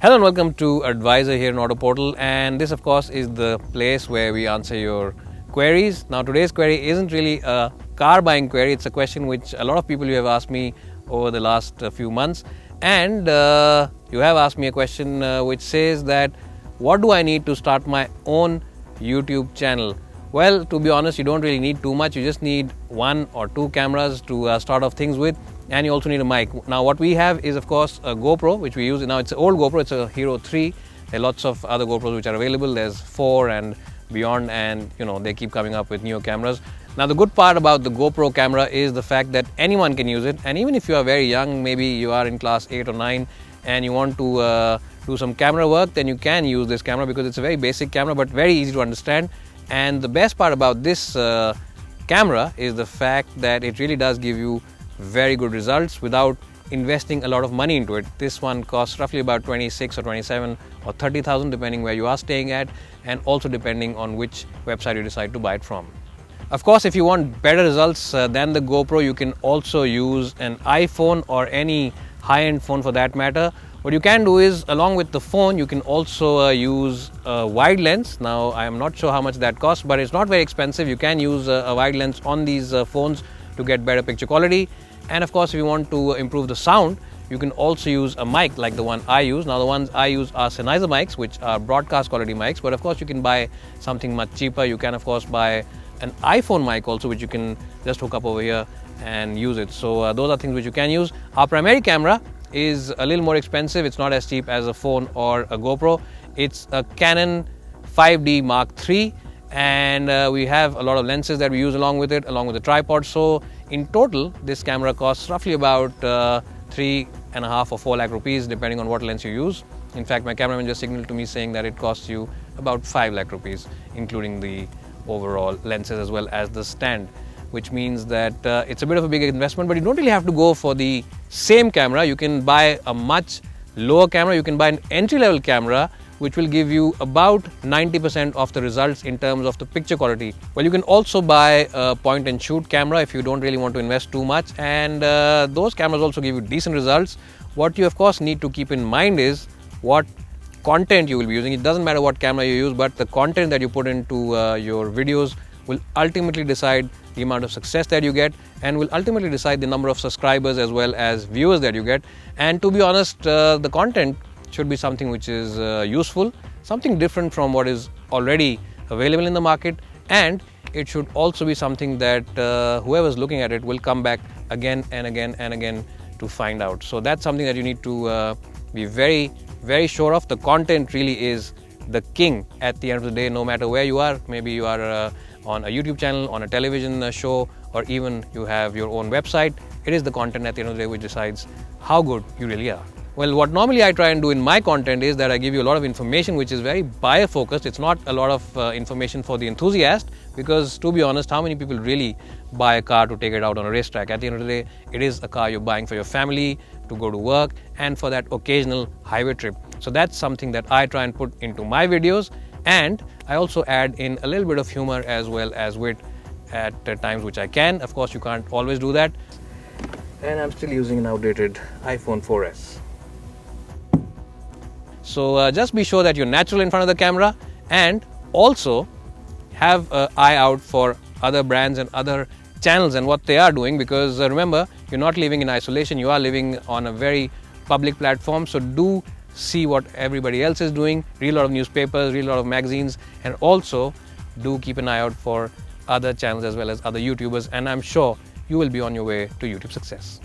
Hello and welcome to Advisor here in Autoportal, and this of course is the place where we answer your queries. Now today's query isn't really a car buying query, it's a question which a lot of people you have asked me over the last few months, and you have asked me a question which says that what do I need to start my own YouTube channel? Well, to be honest, you don't really need too much. You just need one or two cameras to start off things with, and you also need a mic. Now what we have is of course a GoPro which we use. Now it's an old GoPro, it's a Hero 3. There are lots of other GoPros which are available. There's 4 and beyond, and they keep coming up with newer cameras. Now the good part about the GoPro camera is the fact that anyone can use it, and even if you are very young, maybe you are in class 8 or 9 and you want to do some camera work, then you can use this camera because it's a very basic camera but very easy to understand. And the best part about this camera is the fact that it really does give you very good results without investing a lot of money into it. This one costs roughly about 26 or 27 or 30,000 depending where you are staying at, and also depending on which website you decide to buy it from. Of course, if you want better results than the GoPro, you can also use an iPhone or any high-end phone for that matter. What you can do is, along with the phone, you can also use a wide lens. Now I am not sure how much that costs, but it's not very expensive. You can use a wide lens on these phones to get better picture quality. And of course, if you want to improve the sound, you can also use a mic like the one I use. Now the ones I use are Sennheiser mics, which are broadcast quality mics, but of course you can buy something much cheaper. You can of course buy an iPhone mic also, which you can just hook up over here and use it. So those are things which you can use. Our primary camera is a little more expensive. It's not as cheap as a phone or a GoPro. It's a Canon 5D Mark III, and we have a lot of lenses that we use along with it, along with the tripod. So in total, this camera costs roughly about 3.5 or 4 lakh rupees depending on what lens you use. In fact, my cameraman just signaled to me saying that it costs you about 5 lakh rupees, including the overall lenses as well as the stand, which means that it's a bit of a big investment, but you don't really have to go for the same camera. You can buy a much lower camera. You can buy an entry-level camera which will give you about 90% of the results in terms of the picture quality. Well, you can also buy a point-and-shoot camera if you don't really want to invest too much, and those cameras also give you decent results. What you of course need to keep in mind is what content you will be using. It doesn't matter what camera you use, but the content that you put into your videos will ultimately decide the amount of success that you get, and will ultimately decide the number of subscribers as well as viewers that you get. And to be honest, the content should be something which is useful, something different from what is already available in the market, and it should also be something that whoever's looking at it will come back again and again and again to find out. So that's something that you need to be very, very sure of. The content really is the king at the end of the day, no matter where you are. Maybe you are on a YouTube channel, on a television show, or even you have your own website. It is the content at the end of the day which decides how good you really are. Well, what normally I try and do in my content is that I give you a lot of information which is very buyer focused. It's not a lot of information for the enthusiast, because to be honest, how many people really buy a car to take it out on a racetrack? At the end of the day, it is a car you're buying for your family, to go to work, and for that occasional highway trip. So that's something that I try and put into my videos, and I also add in a little bit of humor as well as wit at times which I can. Of course, you can't always do that. And I'm still using an outdated iPhone 4S. So just be sure that you're natural in front of the camera, and also have an eye out for other brands and other channels and what they are doing, because remember, you're not living in isolation. You are living on a very public platform. So do see what everybody else is doing, read a lot of newspapers, read a lot of magazines, and also do keep an eye out for other channels as well as other YouTubers, and I'm sure you will be on your way to YouTube success.